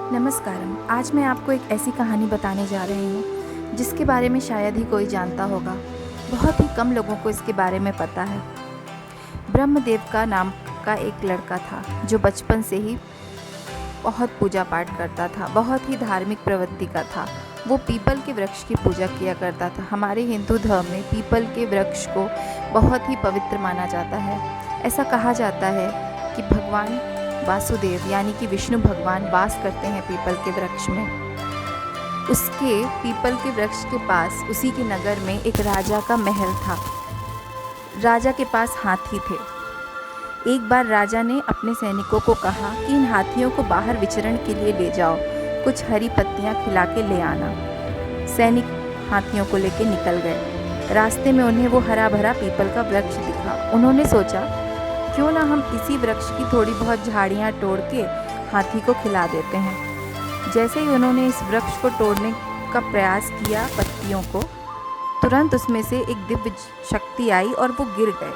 नमस्कारम। आज मैं आपको एक ऐसी कहानी बताने जा रही हूँ जिसके बारे में शायद ही कोई जानता होगा। बहुत ही कम लोगों को इसके बारे में पता है। ब्रह्मदेव का नाम का एक लड़का था जो बचपन से ही बहुत पूजा पाठ करता था, बहुत ही धार्मिक प्रवृत्ति का था। वो पीपल के वृक्ष की पूजा किया करता था। हमारे हिंदू धर्म में पीपल के वृक्ष को बहुत ही पवित्र माना जाता है। ऐसा कहा जाता है कि भगवान वासुदेव यानी कि विष्णु भगवान वास करते हैं पीपल के वृक्ष में। उसके पीपल के वृक्ष के पास उसी के नगर में एक राजा का महल था। राजा के पास हाथी थे। एक बार राजा ने अपने सैनिकों को कहा कि इन हाथियों को बाहर विचरण के लिए ले जाओ, कुछ हरी पत्तियां खिला के ले आना। सैनिक हाथियों को लेकर निकल गए। रास्ते में उन्हें वो हरा भरा पीपल का वृक्ष दिखा। उन्होंने सोचा, क्यों ना हम इसी वृक्ष की थोड़ी बहुत झाड़ियाँ तोड़ के हाथी को खिला देते हैं। जैसे ही उन्होंने इस वृक्ष को तोड़ने का प्रयास किया पत्तियों को, तुरंत उसमें से एक दिव्य शक्ति आई और वो गिर गए।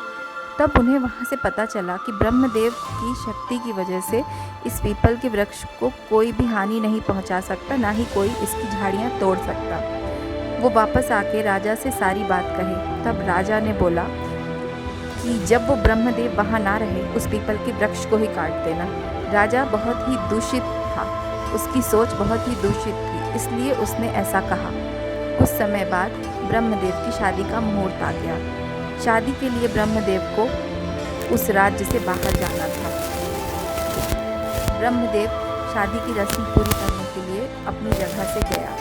तब उन्हें वहाँ से पता चला कि ब्रह्मदेव की शक्ति की वजह से इस पीपल के वृक्ष को कोई भी हानि नहीं पहुँचा सकता, ना ही कोई इसकी झाड़ियाँ तोड़ सकता। वो वापस आके राजा से सारी बात कहे। तब राजा ने बोला कि जब वो ब्रह्मदेव वहाँ ना रहे, उस पीपल के वृक्ष को ही काट देना। राजा बहुत ही दूषित था, उसकी सोच बहुत ही दूषित थी, इसलिए उसने ऐसा कहा। कुछ समय बाद ब्रह्मदेव की शादी का मुहूर्त आ गया। शादी के लिए ब्रह्मदेव को उस राज्य से बाहर जाना था। ब्रह्मदेव शादी की रस्म पूरी करने के लिए अपनी जगह से गया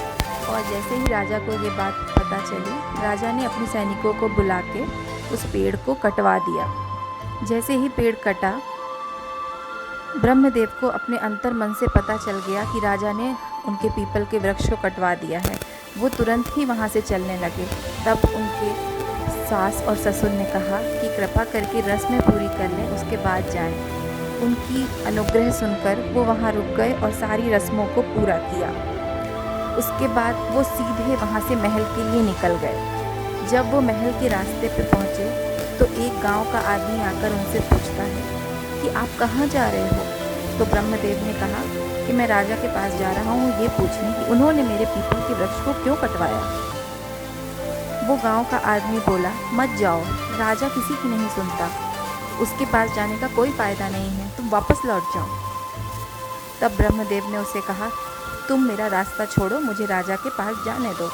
और जैसे ही राजा को ये बात पता चली, राजा ने अपने सैनिकों को बुला के उस पेड़ को कटवा दिया। जैसे ही पेड़ कटा, ब्रह्मदेव को अपने अंतर मन से पता चल गया कि राजा ने उनके पीपल के वृक्ष को कटवा दिया है। वो तुरंत ही वहाँ से चलने लगे। तब उनके सास और ससुर ने कहा कि कृपा करके रस्में पूरी कर लें, उसके बाद जाएं। उनकी अनुग्रह सुनकर वो वहाँ रुक गए और सारी रस्मों को पूरा किया। उसके बाद वो सीधे वहाँ से महल के लिए निकल गए। जब वो महल के रास्ते पे पहुँचे तो एक गांव का आदमी आकर उनसे पूछता है कि आप कहाँ जा रहे हो। तो ब्रह्मदेव ने कहा कि मैं राजा के पास जा रहा हूँ ये पूछने कि उन्होंने मेरे पीपल के वृक्ष को क्यों कटवाया। वो गांव का आदमी बोला, मत जाओ, राजा किसी की नहीं सुनता, उसके पास जाने का कोई फ़ायदा नहीं है, तुम वापस लौट जाओ। तब ब्रह्मदेव ने उसे कहा, तुम मेरा रास्ता छोड़ो, मुझे राजा के पास जाने दो।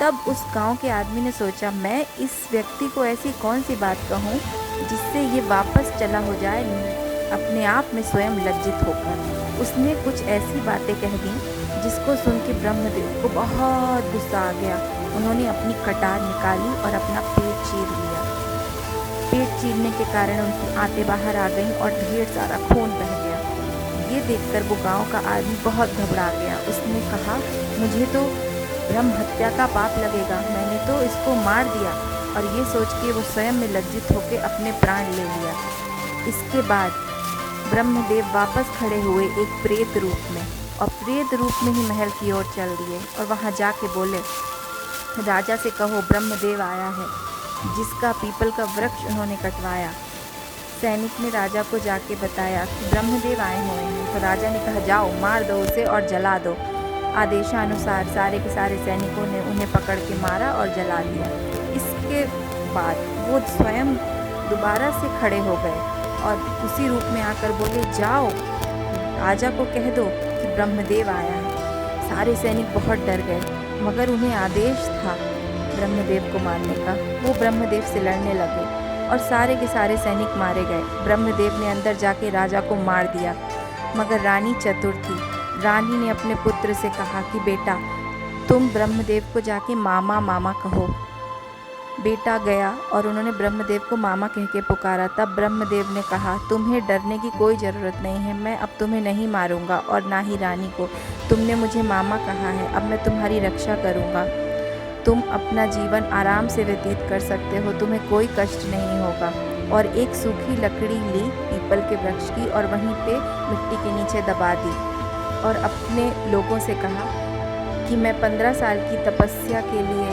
तब उस गांव के आदमी ने सोचा, मैं इस व्यक्ति को ऐसी कौन सी बात कहूं जिससे ये वापस चला हो जाए अपने आप में स्वयं लज्जित होकर। उसने कुछ ऐसी बातें कह दी जिसको सुन के ब्रह्मदेव को बहुत गुस्सा आ गया। उन्होंने अपनी कटार निकाली और अपना पेट चीर लिया। पेट चीरने के कारण उनकी आंतें बाहर आ गईं और ढेर सारा खून बह गया। ये देखकर वो गाँव का आदमी बहुत घबरा गया। उसने कहा, मुझे तो ब्रह्म हत्या का पाप लगेगा, मैंने तो इसको मार दिया। और ये सोच के वो स्वयं में लज्जित होकर अपने प्राण ले लिया। इसके बाद ब्रह्मदेव वापस खड़े हुए एक प्रेत रूप में, और प्रेत रूप में ही महल की ओर चल दिए और वहाँ जाके बोले, राजा से कहो ब्रह्मदेव आया है जिसका पीपल का वृक्ष उन्होंने कटवाया। सैनिक ने राजा को जाके बताया कि ब्रह्मदेव आए हुए हैं। तो राजा ने कहा, जाओ मार दो उसे और जला दो। आदेशानुसार सारे के सारे सैनिकों ने उन्हें पकड़ के मारा और जला दिया। इसके बाद वो स्वयं दोबारा से खड़े हो गए और उसी रूप में आकर बोले, जाओ राजा को कह दो कि ब्रह्मदेव आया है। सारे सैनिक बहुत डर गए, मगर उन्हें आदेश था ब्रह्मदेव को मारने का। वो ब्रह्मदेव से लड़ने लगे और सारे के सारे सैनिक मारे गए। ब्रह्मदेव ने अंदर जाके राजा को मार दिया, मगर रानी चतुर थी। रानी ने अपने पुत्र से कहा कि बेटा, तुम ब्रह्मदेव को जाके मामा मामा कहो। बेटा गया और उन्होंने ब्रह्मदेव को मामा कह के पुकारा। तब ब्रह्मदेव ने कहा, तुम्हें डरने की कोई ज़रूरत नहीं है, मैं अब तुम्हें नहीं मारूंगा और ना ही रानी को। तुमने मुझे मामा कहा है, अब मैं तुम्हारी रक्षा करूंगा। तुम अपना जीवन आराम से व्यतीत कर सकते हो, तुम्हें कोई कष्ट नहीं होगा। और एक सूखी लकड़ी ली पीपल के वृक्ष की और वहीं पे मिट्टी के नीचे दबा दी और अपने लोगों से कहा कि मैं 15 साल की तपस्या के लिए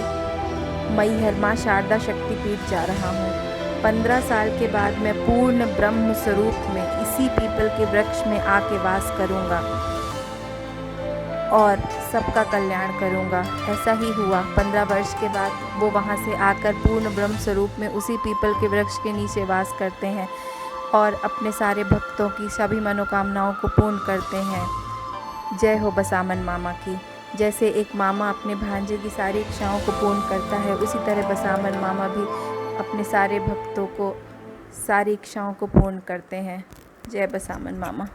मैहर माँ शारदा शक्तिपीठ जा रहा हूँ। 15 साल के बाद मैं पूर्ण ब्रह्म स्वरूप में इसी पीपल के वृक्ष में आके वास करूँगा। और सबका कल्याण करूँगा। ऐसा ही हुआ। 15 वर्ष के बाद वो वहाँ से आकर पूर्ण ब्रह्म स्वरूप में उसी पीपल के वृक्ष के नीचे वास करते हैं और अपने सारे भक्तों की सभी मनोकामनाओं को पूर्ण करते हैं। जय हो बसामन मामा की। जैसे एक मामा अपने भांजे की सारी इच्छाओं को पूर्ण करता है, उसी तरह बसामन मामा भी अपने सारे भक्तों को सारी इच्छाओं को पूर्ण करते हैं। जय बसामन मामा।